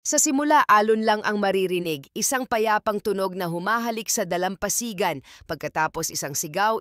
Sa simula, alon lang ang maririnig, isang payapang tunog na humahalik sa dalampasigan, pagkatapos isang sigaw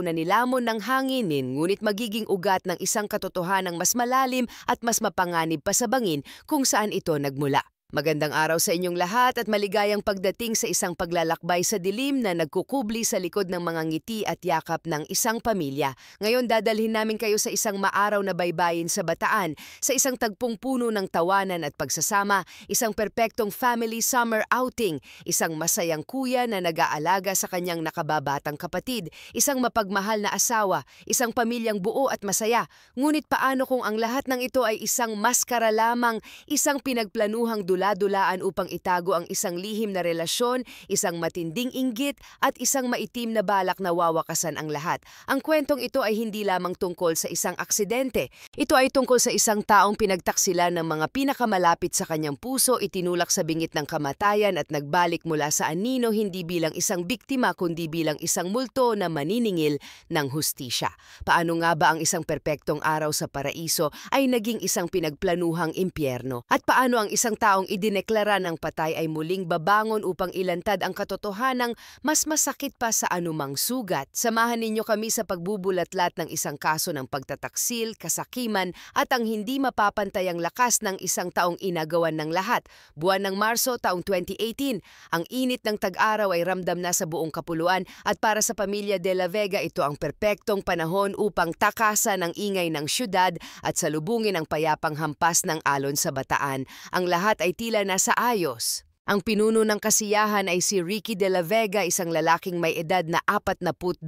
na nilamon ng hanginin, ngunit magiging ugat ng isang katotohanang mas malalim at mas mapanganib pa sa bangin kung saan ito nagmula. Magandang araw sa inyong lahat at maligayang pagdating sa isang paglalakbay sa dilim na nagkukubli sa likod ng mga ngiti at yakap ng isang pamilya. Ngayon dadalhin namin kayo sa isang maaraw na baybayin sa Bataan, sa isang tagpong puno ng tawanan at pagsasama, isang perpektong family summer outing, isang masayang kuya na nag-aalaga sa kanyang nakababatang kapatid, isang mapagmahal na asawa, isang pamilyang buo at masaya. Ngunit paano kung ang lahat ng ito ay isang maskara lamang, isang pinagplanuhang dula-dulaan upang itago ang isang lihim na relasyon, isang matinding inggit at isang maitim na balak na wawakasan ang lahat. Ang kwentong ito ay hindi lamang tungkol sa isang aksidente. Ito ay tungkol sa isang taong pinagtaksilan ng mga pinakamalapit sa kanyang puso, itinulak sa bingit ng kamatayan at nagbalik mula sa anino hindi bilang isang biktima kundi bilang isang multo na maniningil ng hustisya. Paano nga ba ang isang perpektong araw sa paraiso ay naging isang pinagplanuhang impyerno? At paano ang isang taong idineklara ng patay ay muling babangon upang ilantad ang katotohanang mas masakit pa sa anumang sugat? Samahan ninyo kami sa pagbubulatlat ng isang kaso ng pagtataksil, kasakiman at ang hindi mapapantayang lakas ng isang taong inagawan ng lahat. Buwan ng Marso taong 2018, ang init ng tag-araw ay ramdam na sa buong kapuluan at para sa pamilya De La Vega ito ang perpektong panahon upang takasan ang ingay ng syudad at salubungin ang payapang hampas ng alon sa Bataan. Ang lahat ay tila nasa ayos. Ang pinuno ng kasiyahan ay si Ricky De La Vega, isang lalaking may edad na 42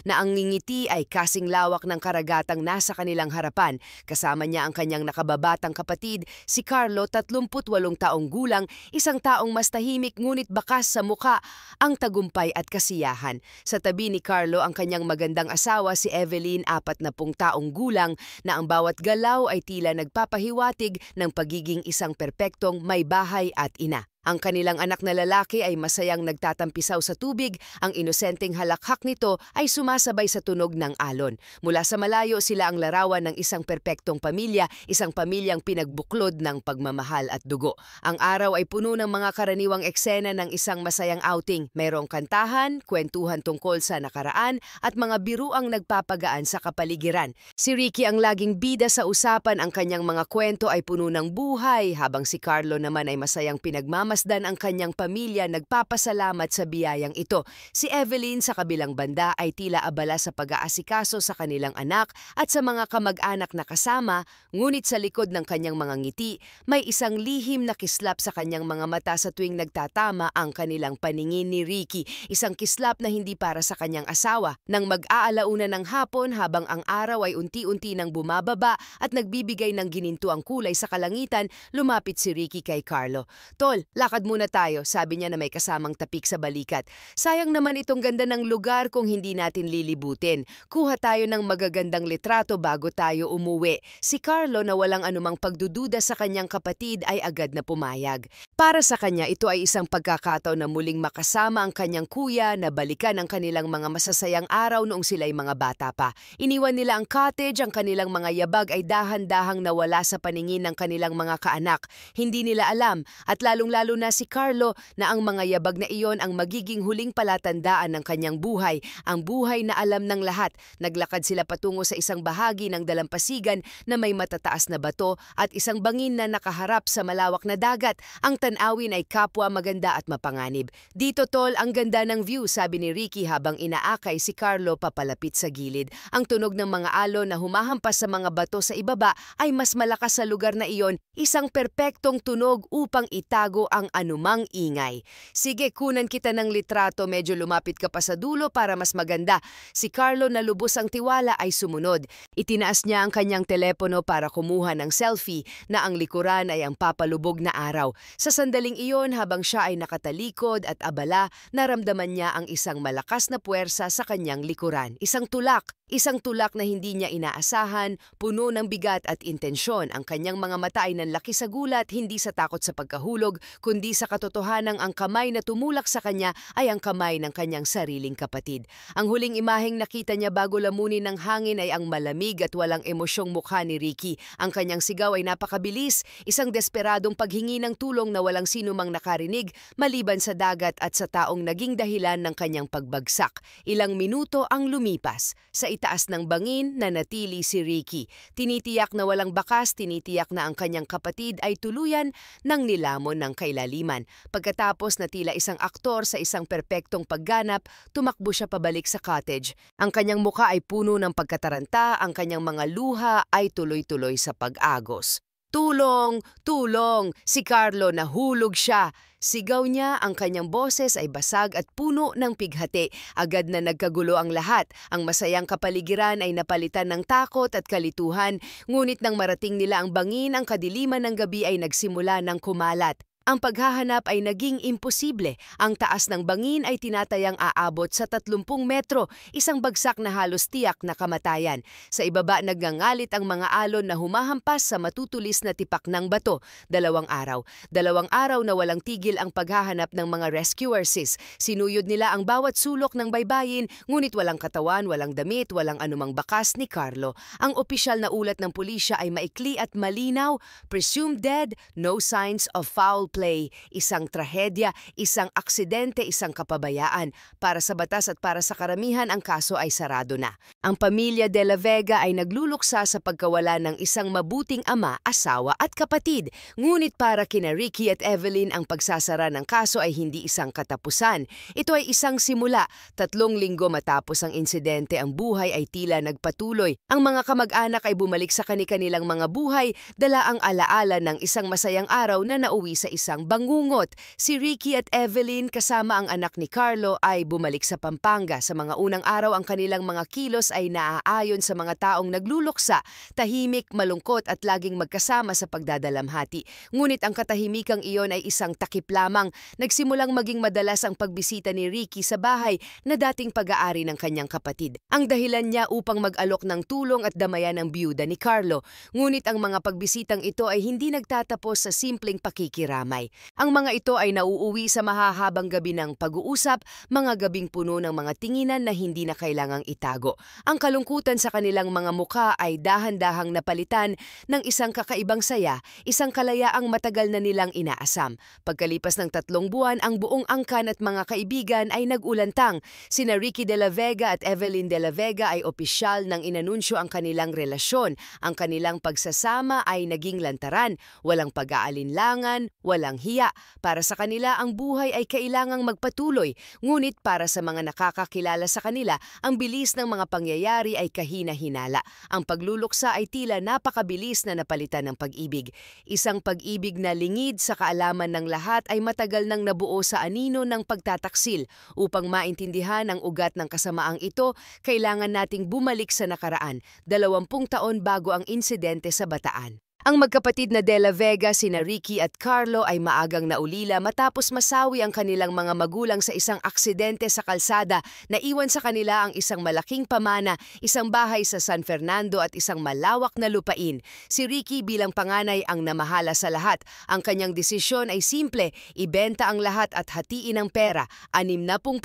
na ang ngingiti ay kasing lawak ng karagatang nasa kanilang harapan. Kasama niya ang kanyang nakababatang kapatid, si Carlo, 38 taong gulang, isang taong mas tahimik ngunit bakas sa muka ang tagumpay at kasiyahan. Sa tabi ni Carlo ang kanyang magandang asawa si Evelyn, 40 taong gulang, na ang bawat galaw ay tila nagpapahiwatig ng pagiging isang perpektong may bahay at ina. Ang kanilang anak na lalaki ay masayang nagtatampisaw sa tubig, ang inosenteng halakhak nito ay sumasabay sa tunog ng alon. Mula sa malayo sila ang larawan ng isang perpektong pamilya, isang pamilyang pinagbuklod ng pagmamahal at dugo. Ang araw ay puno ng mga karaniwang eksena ng isang masayang outing. Mayroong kantahan, kwentuhan tungkol sa nakaraan at mga biruang nagpapagaan sa kapaligiran. Si Ricky ang laging bida sa usapan, ang kanyang mga kwento ay puno ng buhay, habang si Carlo naman ay masayang pinagmamasdan ang kanyang pamilya, nagpapasalamat sa biyayang ito. Si Evelyn sa kabilang banda ay tila abala sa pag-aasikaso sa kanilang anak at sa mga kamag-anak na kasama, ngunit sa likod ng kanyang mga ngiti, may isang lihim na kislap sa kanyang mga mata sa tuwing nagtatama ang kanilang paningin ni Ricky. Isang kislap na hindi para sa kanyang asawa. Nang mag-aalauna ng hapon habang ang araw ay unti-unti nang bumababa at nagbibigay ng ginintuang kulay sa kalangitan, lumapit si Ricky kay Carlo. "Tol, lakad muna tayo," sabi niya na may kasamang tapik sa balikat. "Sayang naman itong ganda ng lugar kung hindi natin lilibutin. Kuha tayo ng magagandang litrato bago tayo umuwi." Si Carlo na walang anumang pagdududa sa kanyang kapatid ay agad na pumayag. Para sa kanya ito ay isang pagkakataon na muling makasama ang kanyang kuya, na balikan ang kanilang mga masasayang araw noong sila'y mga bata pa. Iniwan nila ang cottage, ang kanilang mga yabag ay dahan-dahang nawala sa paningin ng kanilang mga kaanak. Hindi nila alam, at lalong-lalo na si Carlo, na ang mga yabag na iyon ang magiging huling palatandaan ng kanyang buhay, ang buhay na alam ng lahat. Naglakad sila patungo sa isang bahagi ng dalampasigan na may matataas na bato at isang bangin na nakaharap sa malawak na dagat. Ang tanawin ay kapwa maganda at mapanganib. "Dito, tol, ang ganda ng view," sabi ni Ricky habang inaakay si Carlo papalapit sa gilid. Ang tunog ng mga alon na humahampas sa mga bato sa ibaba ay mas malakas sa lugar na iyon, isang perpektong tunog upang itago ang anumang ingay. "Sige, kunan kita ng litrato, medyo lumapit ka pa sa dulo para mas maganda." Si Carlo na lubos ang tiwala ay sumunod. Itinaas niya ang kanyang telepono para kumuha ng selfie na ang likuran ay ang papalubog na araw. Sa sandaling iyon, habang siya ay nakatalikod at abala, naramdaman niya ang isang malakas na puwersa sa kanyang likuran. Isang tulak, Isang tulak na hindi niya inaasahan, puno ng bigat at intensyon. Ang kanyang mga mata ay nanlaki sa gulat, hindi sa takot sa pagkahulog, kundi sa katotohanang ang kamay na tumulak sa kanya ay ang kamay ng kanyang sariling kapatid. Ang huling imaheng nakita niya bago lamunin ng hangin ay ang malamig at walang emosyong mukha ni Ricky. Ang kanyang sigaw ay napakabilis, isang desperadong paghingi ng tulong na walang sinumang nakarinig maliban sa dagat at sa taong naging dahilan ng kanyang pagbagsak. Ilang minuto ang lumipas. Sa itaas ng bangin nanatili si Ricky. Tinitiyak na walang bakas, tinitiyak na ang kanyang kapatid ay tuluyan ng nilamon ng kailaliman. Pagkatapos na tila isang aktor sa isang perpektong pagganap, tumakbo siya pabalik sa cottage. Ang kanyang mukha ay puno ng pagkataranta, ang kanyang mga luha ay tuloy-tuloy sa pag-agos. Tulong! Tulong! Si Carlo nahulog siya! Sigaw niya, ang kanyang boses ay basag at puno ng pighati. Agad na nagkagulo ang lahat. Ang masayang kapaligiran ay napalitan ng takot at kalituhan. Ngunit nang marating nila ang bangin, ang kadiliman ng gabi ay nagsimula ng kumalat. Ang paghahanap ay naging imposible. Ang taas ng bangin ay tinatayang aabot sa 30 metro, isang bagsak na halos tiyak na kamatayan. Sa ibaba nagngangalit ang mga alon na humahampas sa matutulis na tipak ng bato. 2 araw. 2 araw na walang tigil ang paghahanap ng mga rescuers. Sinuyod nila ang bawat sulok ng baybayin, ngunit walang katawan, walang damit, walang anumang bakas ni Carlo. Ang opisyal na ulat ng pulisya ay maikli at malinaw, presumed dead, no signs of foul play, isang trahedya, isang aksidente, isang kapabayaan. Para sa batas at para sa karamihan, ang kaso ay sarado na. Ang pamilya De La Vega ay nagluluksa sa pagkawala ng isang mabuting ama, asawa at kapatid. Ngunit para kina Ricky at Evelyn, ang pagsasara ng kaso ay hindi isang katapusan. Ito ay isang simula. 3 linggo matapos ang insidente, ang buhay ay tila nagpatuloy. Ang mga kamag-anak ay bumalik sa kani-kanilang mga buhay, dala ang alaala ng isang masayang araw na nauwi sa isang bangungot. Si Ricky at Evelyn kasama ang anak ni Carlo ay bumalik sa Pampanga. Sa mga unang araw, ang kanilang mga kilos ay naaayon sa mga taong nagluluksa, tahimik, malungkot at laging magkasama sa pagdadalamhati. Ngunit ang katahimikang iyon ay isang takip lamang. Nagsimulang maging madalas ang pagbisita ni Ricky sa bahay na dating pag-aari ng kanyang kapatid. Ang dahilan niya upang mag-alok ng tulong at damayan ang biyuda ni Carlo. Ngunit ang mga pagbisitang ito ay hindi nagtatapos sa simpleng pakikiramay. Ang mga ito ay nauuwi sa mahahabang gabi ng pag-uusap, mga gabing puno ng mga tinginan na hindi na kailangang itago. Ang kalungkutan sa kanilang mga mukha ay dahan-dahang napalitan ng isang kakaibang saya, isang kalayaang matagal na nilang inaasam. Pagkalipas ng 3 buwan, ang buong angkan at mga kaibigan ay nag-ulantang. Sina Ricky De La Vega at Evelyn De La Vega ay opisyal nang inanunsyo ang kanilang relasyon. Ang kanilang pagsasama ay naging lantaran, walang pag-aalinlangan, walang hiya. Para sa kanila, ang buhay ay kailangang magpatuloy. Ngunit para sa mga nakakakilala sa kanila, ang bilis ng mga pangyayari ay kahina-hinala. Ang pagluluksa ay tila napakabilis na napalitan ng pag-ibig. Isang pag-ibig na lingid sa kaalaman ng lahat ay matagal nang nabuo sa anino ng pagtataksil. Upang maintindihan ang ugat ng kasamaang ito, kailangan nating bumalik sa nakaraan, 20 taon bago ang insidente sa Bataan. Ang magkapatid na De La Vega, sina Ricky at Carlo ay maagang naulila matapos masawi ang kanilang mga magulang sa isang aksidente sa kalsada. Naiwan sa kanila ang isang malaking pamana, isang bahay sa San Fernando at isang malawak na lupain. Si Ricky bilang panganay ang namahala sa lahat. Ang kanyang desisyon ay simple, ibenta ang lahat at hatiin ang pera. 60%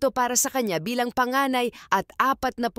para sa kanya bilang panganay at 40%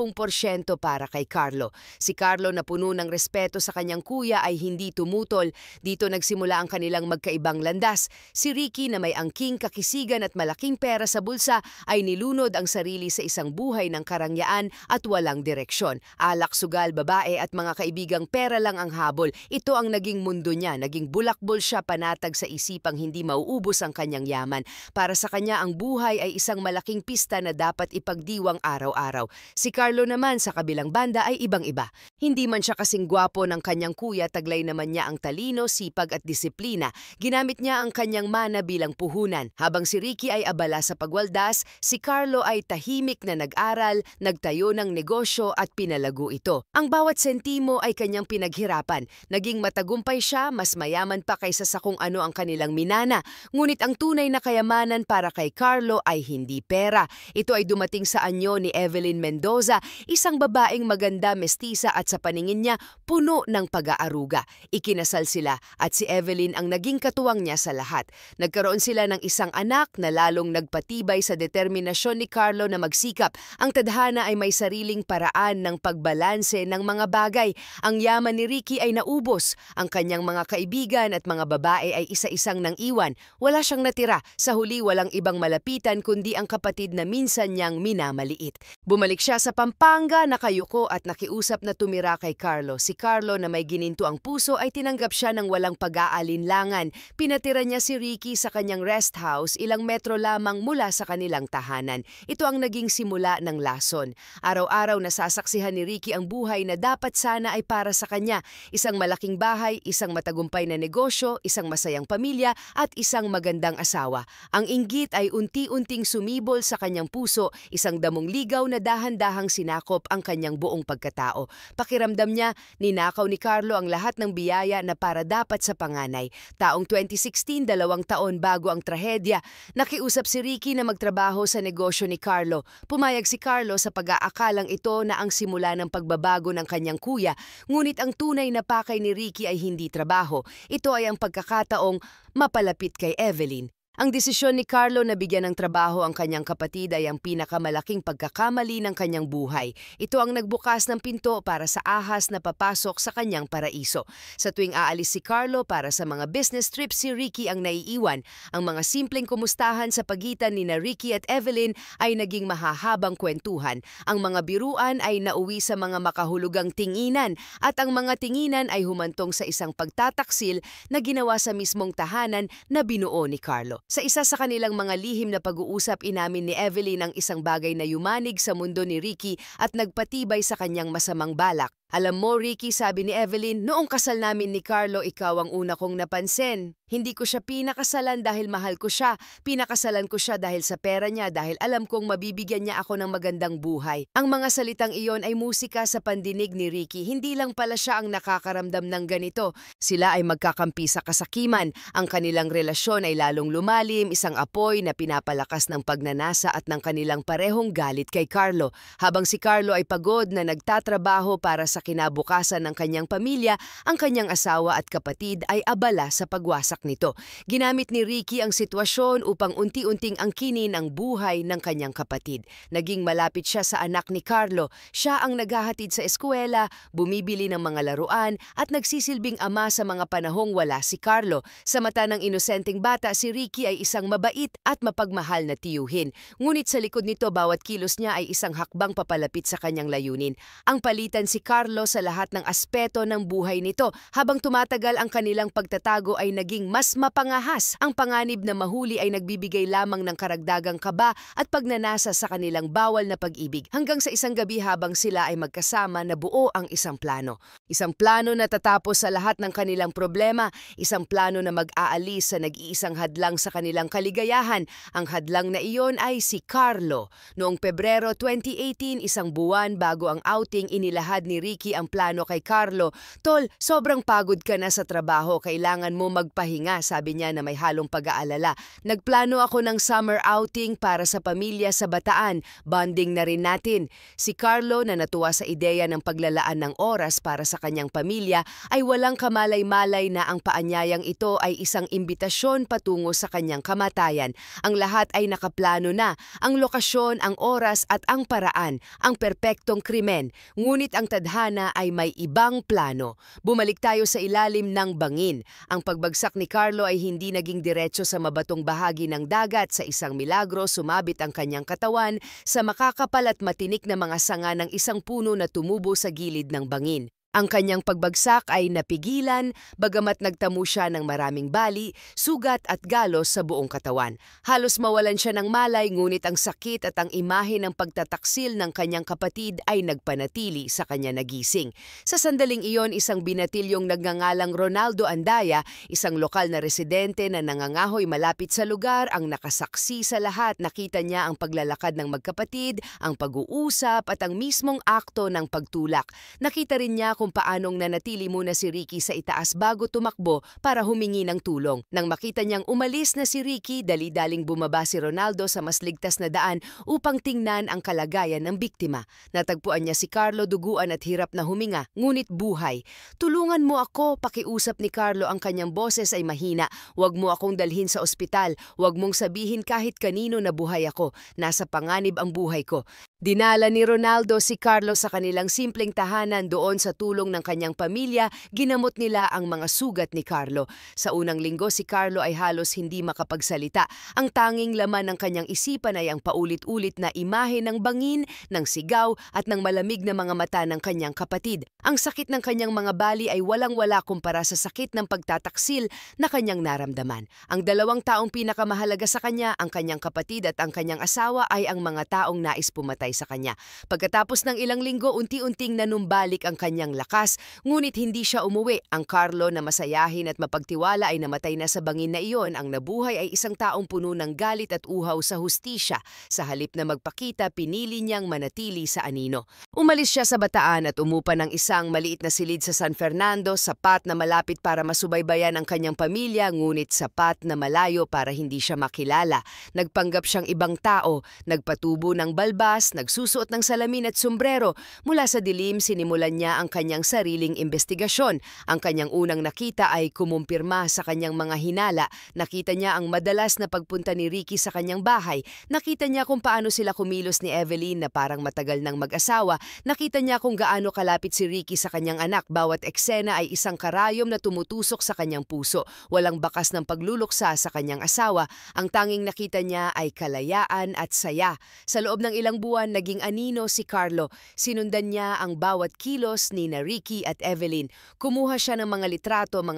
para kay Carlo. Si Carlo na puno ng respeto sa kanyang kuya ay hindi tumutol. Dito nagsimula ang kanilang magkaibang landas. Si Ricky na may angking kakisigan at malaking pera sa bulsa ay nilunod ang sarili sa isang buhay ng karangyaan at walang direksyon. Alak, sugal, babae at mga kaibigang pera lang ang habol. Ito ang naging mundo niya. Naging bulakbol siya, panatag sa isipang hindi mauubos ang kanyang yaman. Para sa kanya, ang buhay ay isang malaking pista na dapat ipagdiwang araw-araw. Si Carlo naman sa kabilang banda ay ibang-iba. Hindi man siya kasing gwapo ng kanyang kuya, taglay Tinaglay naman niya ang talino, sipag at disiplina. Ginamit niya ang kanyang mana bilang puhunan. Habang si Ricky ay abala sa pagwaldas, si Carlo ay tahimik na nag-aral, nagtayo ng negosyo at pinalago ito. Ang bawat sentimo ay kanyang pinaghirapan. Naging matagumpay siya, mas mayaman pa kaysa sa kung ano ang kanilang minana. Ngunit ang tunay na kayamanan para kay Carlo ay hindi pera. Ito ay dumating sa anyo ni Evelyn Mendoza, isang babaeng maganda, mestiza at sa paningin niya puno ng pag-aaruga. Ikinasal sila at si Evelyn ang naging katuwang niya sa lahat. Nagkaroon sila ng isang anak na lalong nagpatibay sa determinasyon ni Carlo na magsikap. Ang tadhana ay may sariling paraan ng pagbalanse ng mga bagay. Ang yaman ni Ricky ay naubos. Ang kanyang mga kaibigan at mga babae ay isa-isang nang iwan. Wala siyang natira. Sa huli walang ibang malapitan kundi ang kapatid na minsan niyang minamaliit. Bumalik siya sa Pampanga, nakayuko at nakiusap na tumira kay Carlo. Si Carlo na may gininto ang puso ay tinanggap siya ng walang pag-aalinlangan. Pinatira niya si Ricky sa kanyang rest house, ilang metro lamang mula sa kanilang tahanan. Ito ang naging simula ng lason. Araw-araw nasasaksihan ni Ricky ang buhay na dapat sana ay para sa kanya. Isang malaking bahay, isang matagumpay na negosyo, isang masayang pamilya at isang magandang asawa. Ang inggit ay unti-unting sumibol sa kanyang puso, isang damong ligaw na dahan-dahang sinakop ang kanyang buong pagkatao. Pakiramdam niya, ninakaw ni Carlo ang lahat ng biyaya na para dapat sa panganay. Taong 2016, 2 taon bago ang trahedya, nakiusap si Ricky na magtrabaho sa negosyo ni Carlo. Pumayag si Carlo sa pag-aakalang ito na ang simula ng pagbabago ng kanyang kuya, ngunit ang tunay na pakay ni Ricky ay hindi trabaho. Ito ay ang pagkakataong mapalapit kay Evelyn. Ang desisyon ni Carlo na bigyan ng trabaho ang kanyang kapatid ay ang pinakamalaking pagkakamali ng kanyang buhay. Ito ang nagbukas ng pinto para sa ahas na papasok sa kanyang paraiso. Sa tuwing aalis si Carlo para sa mga business trips, si Ricky ang naiiwan. Ang mga simpleng kumustahan sa pagitan ni Ricky at Evelyn ay naging mahahabang kwentuhan. Ang mga biruan ay nauwi sa mga makahulugang tinginan at ang mga tinginan ay humantong sa isang pagtataksil na ginawa sa mismong tahanan na binuo ni Carlo. Sa isa sa kanilang mga lihim na pag-uusap, inamin ni Evelyn ang isang bagay na yumanig sa mundo ni Ricky at nagpatibay sa kanyang masamang balak. Alam mo, Ricky, sabi ni Evelyn, noong kasal namin ni Carlo, ikaw ang una kong napansin. Hindi ko siya pinakasalan dahil mahal ko siya. Pinakasalan ko siya dahil sa pera niya, dahil alam kong mabibigyan niya ako ng magandang buhay. Ang mga salitang iyon ay musika sa pandinig ni Ricky. Hindi lang pala siya ang nakakaramdam ng ganito. Sila ay magkakampi sa kasakiman. Ang kanilang relasyon ay lalong lumalim, isang apoy na pinapalakas ng pagnanasa at ng kanilang parehong galit kay Carlo. Habang si Carlo ay pagod na nagtatrabaho para sa kinabukasan ng kanyang pamilya, ang kanyang asawa at kapatid ay abala sa pagwasak nito. Ginamit ni Ricky ang sitwasyon upang unti-unting angkinin ang buhay ng kanyang kapatid. Naging malapit siya sa anak ni Carlo. Siya ang naghahatid sa eskwela, bumibili ng mga laruan at nagsisilbing ama sa mga panahong wala si Carlo. Sa mata ng inosenteng bata, si Ricky ay isang mabait at mapagmahal na tiyuhin. Ngunit sa likod nito, bawat kilos niya ay isang hakbang papalapit sa kanyang layunin. Ang palitan si Carlo sa lahat ng aspeto ng buhay nito. Habang tumatagal, ang kanilang pagtatago ay naging mas mapangahas. Ang panganib na mahuli ay nagbibigay lamang ng karagdagang kaba at pagnanasa sa kanilang bawal na pag-ibig. Hanggang sa isang gabi, habang sila ay magkasama, nabuo ang isang plano. Isang plano na tatapos sa lahat ng kanilang problema. Isang plano na mag-aalis sa nag-iisang hadlang sa kanilang kaligayahan. Ang hadlang na iyon ay si Carlo. Noong Pebrero 2018, isang buwan bago ang outing, inilahad ni Ricky ang plano kay Carlo. Tol, sobrang pagod ka na sa trabaho, kailangan mo magpahinga, sabi niya na may halong pag-aalala. Nagplano ako ng summer outing para sa pamilya sa Bataan, bonding na rin natin. Si Carlo, na natuwa sa ideya ng paglalaan ng oras para sa kanyang pamilya, ay walang kamalay-malay na ang paanyayang ito ay isang imbitasyon patungo sa kanyang kamatayan. Ang lahat ay nakaplano na, ang lokasyon, ang oras at ang paraan, ang perpektong krimen. Ngunit ang tadhana ay may ibang plano. Bumalik tayo sa ilalim ng bangin. Ang pagbagsak ni Carlo ay hindi naging diretso sa mabatong bahagi ng dagat. Sa isang milagro, sumabit ang kanyang katawan sa makakapal at matinik na mga sanga ng isang puno na tumubo sa gilid ng bangin. Ang kanyang pagbagsak ay napigilan, bagamat nagtamo siya ng maraming bali, sugat at galos sa buong katawan. Halos mawalan siya ng malay, ngunit ang sakit at ang imahe ng pagtataksil ng kanyang kapatid ay nagpanatili sa kanya nagising. Sa sandaling iyon, isang binatilyong nagngangalang Ronaldo Andaya, isang lokal na residente na nangangahoy malapit sa lugar, ang nakasaksi sa lahat. Nakita niya ang paglalakad ng magkapatid, ang pag-uusap at ang mismong akto ng pagtulak. Nakita rin niya kung paanong nanatili muna si Ricky sa itaas bago tumakbo para humingi ng tulong. Nang makita niyang umalis na si Ricky, dali-daling bumaba si Ronaldo sa mas ligtas na daan upang tingnan ang kalagayan ng biktima. Natagpuan niya si Carlo duguan at hirap na huminga, ngunit buhay. "Tulungan mo ako," pakiusap ni Carlo. Ang kanyang boses ay mahina. "Huwag mo akong dalhin sa ospital. Huwag mong sabihin kahit kanino na buhay ako. Nasa panganib ang buhay ko." Dinala ni Ronaldo si Carlo sa kanilang simpleng tahanan. Doon sa tulong ng kanyang pamilya, ginamot nila ang mga sugat ni Carlo. Sa unang linggo, si Carlo ay halos hindi makapagsalita. Ang tanging laman ng kanyang isipan ay ang paulit-ulit na imahe ng bangin, ng sigaw at ng malamig na mga mata ng kanyang kapatid. Ang sakit ng kanyang mga bali ay walang-wala kumpara sa sakit ng pagtataksil na kanyang naramdaman. Ang dalawang taong pinakamahalaga sa kanya, ang kanyang kapatid at ang kanyang asawa, ay ang mga taong nais pumatay sa kanya. Pagkatapos ng ilang linggo, unti-unting nanumbalik ang kanyang lakas, ngunit hindi siya umuwi. Ang Carlo na masayahin at mapagtiwala ay namatay na sa bangin na iyon. Ang nabuhay ay isang taong puno ng galit at uhaw sa hustisya. Sa halip na magpakita, pinili niyang manatili sa anino. Umalis siya sa Bataan at umupa ng isang maliit na silid sa San Fernando, sapat na malapit para masubaybayan ang kanyang pamilya, ngunit sapat na malayo para hindi siya makilala. Nagpanggap siyang ibang tao, nagpatubo ng balbas, nagsusuot ng salamin at sombrero. Mula sa dilim, sinimulan niya ang kanyang sariling investigasyon. Ang kanyang unang nakita ay kumumpirma sa kanyang mga hinala. Nakita niya ang madalas na pagpunta ni Ricky sa kanyang bahay. Nakita niya kung paano sila kumilos ni Evelyn na parang matagal ng mag-asawa. Nakita niya kung gaano kalapit si Ricky sa kanyang anak. Bawat eksena ay isang karayom na tumutusok sa kanyang puso. Walang bakas ng pagluluksa sa kanyang asawa. Ang tanging nakita niya ay kalayaan at saya. Sa loob ng ilang buwan, naging anino si Carlo. Sinundan niya ang bawat kilos ni Ricky at Evelyn. Kumuha siya ng mga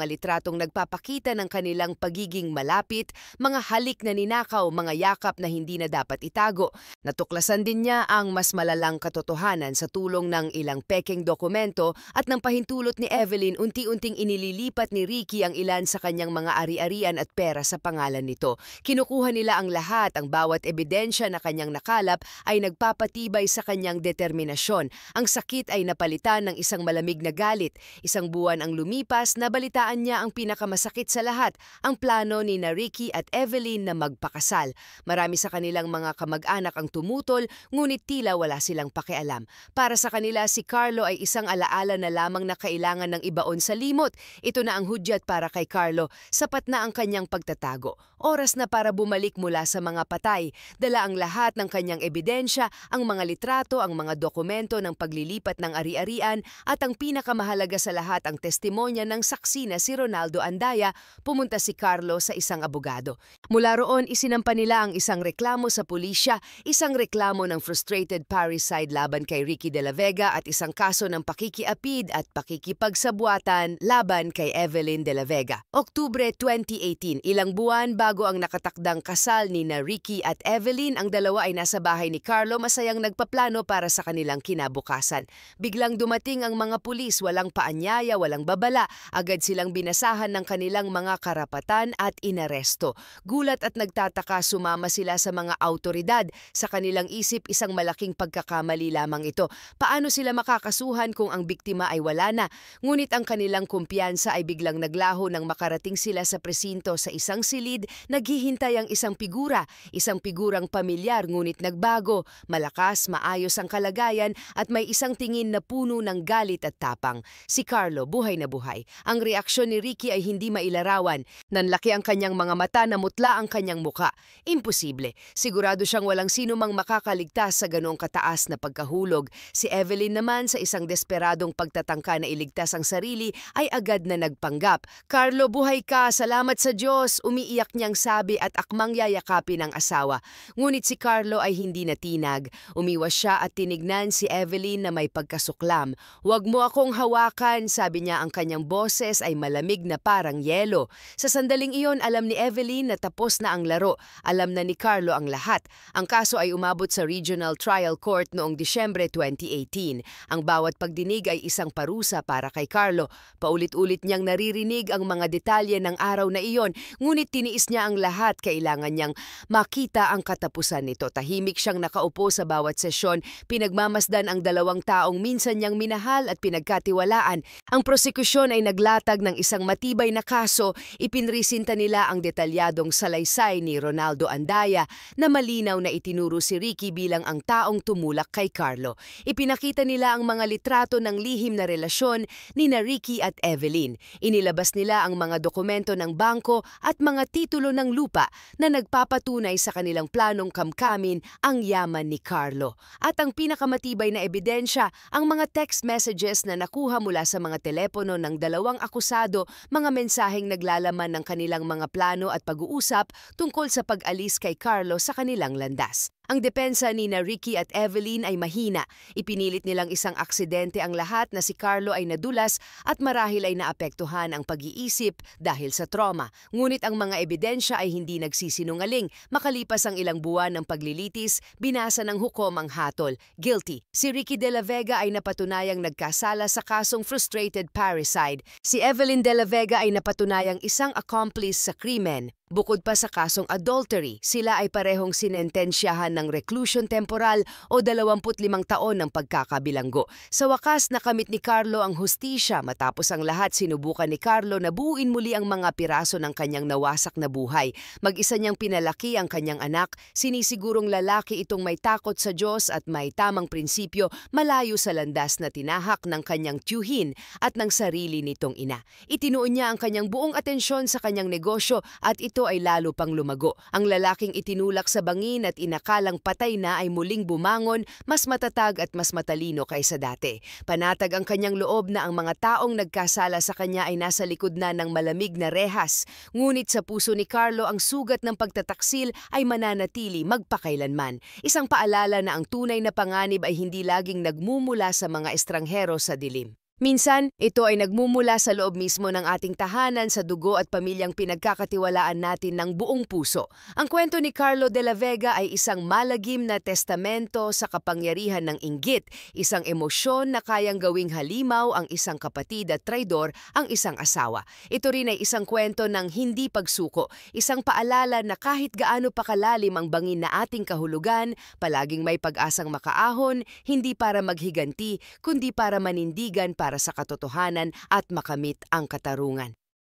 litratong nagpapakita ng kanilang pagiging malapit, mga halik na ninakaw, mga yakap na hindi na dapat itago. Natuklasan din niya ang mas malalang katotohanan sa tulong ng ilang pekeng dokumento at ng pahintulot ni Evelyn. Unti-unting inililipat ni Ricky ang ilan sa kanyang mga ari-arian at pera sa pangalan nito. Kinukuha nila ang lahat. Ang bawat ebidensya na kanyang nakalap ay nagpapatibay sa kanyang determinasyon. Ang sakit ay napalitan ng isang malamig na galit. Isang buwan ang lumipas, nabalitaan niya ang pinakamasakit sa lahat, ang plano ni Ricky at Evelyn na magpakasal. Marami sa kanilang mga kamag-anak ang tumutol, ngunit tila wala silang pakialam. Para sa kanila, si Carlo ay isang alaala na lamang na kailangan ng ibaon sa limot. Ito na ang hudyat para kay Carlo. Sapat na ang kanyang pagtatago. Oras na para bumalik mula sa mga patay. Dala ang lahat ng kanyang ebidensya, ang mga litrato, ang mga dokumento ng paglilipat ng ari-arian at ang pinakamahalaga sa lahat, ang testimonya ng saksi na si Ronaldo Andaya. Pumunta si Carlo sa isang abogado. Mula roon, isinampa nila ang isang reklamo sa pulisya, isang reklamo ng frustrated parricide laban kay Ricky de la Vega at isang kaso ng pakikiapid at pakikipagsabuatan laban kay Evelyn de la Vega. Oktubre 2018, ilang buwan bago ang nakatakdang kasal ni Ricky at Evelyn, ang dalawa ay nasa bahay ni Carlo, masayang nagpaplano para sa kanilang kinabukasan. Biglang dumating ang mga pulis, walang paanyaya, walang babala. Agad silang binasahan ng kanilang mga karapatan at inaresto. Gulat at nagtataka, sumama sila sa mga autoridad. Sa kanilang isip, isang malaking pagkakamali lamang ito. Paano sila makakasuhan kung ang biktima ay wala na? Ngunit ang kanilang kumpiyansa ay biglang naglaho nang makarating sila sa presinto. Sa isang silid, naghihintay ang isang figurang pamilyar ngunit nagbago. Malakas, maayos ang kalagayan at may isang tingin na puno ng galit at tapang. Si Carlo, buhay na buhay. Ang reaksyon ni Ricky ay hindi mailarawan. Nanlaki ang kanyang mga mata, namutla ang kanyang muka. Imposible. Sigurado siyang walang sino mang makakaligtas sa ganoong kataas na pagkahulog. Si Evelyn naman, sa isang desperadong pagtatangka na iligtas ang sarili, ay agad na nagpanggap. "Carlo, buhay ka! Salamat sa Diyos!" Umiiyak niyang sabi at akmang yayakapin ang asawa. Ngunit si Carlo ay hindi natinag. Umiwas siya at tinignan si Evelyn na may pagkasuklam. "Huwag mo akong hawakan," sabi niya, ang kanyang boses ay malamig na parang yelo. Sa sandaling iyon, alam ni Evelyn na tapos na ang laro. Alam na ni Carlo ang lahat. Ang kaso ay umabot sa Regional Trial Court noong Disyembre 2018. Ang bawat pagdinig ay isang parusa para kay Carlo. Paulit-ulit niyang naririnig ang mga detalye ng araw na iyon, ngunit tiniis niya ang lahat. Kailangan niyang makita ang katapusan nito. Tahimik siyang nakaupo sa bawat sesyon, pinagmamasdan ang dalawang taong minsan niyang minahal at pinagkatiwalaan. Ang prosekusyon ay naglatag ng isang matibay na kaso. Ipinresinta nila ang detalyadong salaysay ni Ronaldo Andaya na malinaw na itinuro si Ricky bilang ang taong tumulak kay Carlo. Ipinakita nila ang mga litrato ng lihim na relasyon ni Ricky at Evelyn. Inilabas nila ang mga dokumento ng bangko at mga titulo ng lupa na nagpapatunay sa kanilang planong kamkamin ang yaman ni Carlo. At ang pinakamatibay na ebidensya, ang mga text messages na nakuha mula sa mga telepono ng dalawang akusado, mga mensaheng naglalaman ng kanilang mga plano at pag-uusap tungkol sa pag-alis kay Carlo sa kanilang landas. Ang depensa ni Ricky at Evelyn ay mahina. Ipinilit nilang isang aksidente ang lahat, na si Carlo ay nadulas at marahil ay naapektuhan ang pag-iisip dahil sa trauma. Ngunit ang mga ebidensya ay hindi nagsisinungaling. Makalipas ang ilang buwan ng paglilitis, binasa ng hukom ang hatol: guilty. Si Ricky De La Vega ay napatunayang nagkasala sa kasong frustrated parricide. Si Evelyn De La Vega ay napatunayang isang accomplice sa krimen. Bukod pa sa kasong adultery, sila ay parehong sinentensyahan ng reclusion temporal o 25 taon ng pagkakabilanggo. Sa wakas, nakamit ni Carlo ang hustisya. Matapos ang lahat, sinubukan ni Carlo na buuin muli ang mga piraso ng kanyang nawasak na buhay. Mag-isa niyang pinalaki ang kanyang anak, sinisigurong lalaki itong may takot sa Diyos at may tamang prinsipyo, malayo sa landas na tinahak ng kanyang tiyuhin at ng sarili nitong ina. Itinuon niya ang kanyang buong atensyon sa kanyang negosyo at ito ay lalo pang lumago. Ang lalaking itinulak sa bangin at inakalang patay na ay muling bumangon, mas matatag at mas matalino kaysa dati. Panatag ang kanyang loob na ang mga taong nagkasala sa kanya ay nasa likod na ng malamig na rehas. Ngunit sa puso ni Carlo, ang sugat ng pagtataksil ay mananatili magpakailanman. Isang paalala na ang tunay na panganib ay hindi laging nagmumula sa mga estranghero sa dilim. Minsan, ito ay nagmumula sa loob mismo ng ating tahanan, sa dugo at pamilyang pinagkakatiwalaan natin ng buong puso. Ang kwento ni Carlo De La Vega ay isang malagim na testamento sa kapangyarihan ng inggit, isang emosyon na kayang gawing halimaw ang isang kapatid at traidor ang isang asawa. Ito rin ay isang kwento ng hindi pagsuko, isang paalala na kahit gaano pa kalalim ang bangin na ating kahulugan, palaging may pag-asang makaahon, hindi para maghiganti, kundi para manindigan para sa katotohanan at makamit ang katarungan.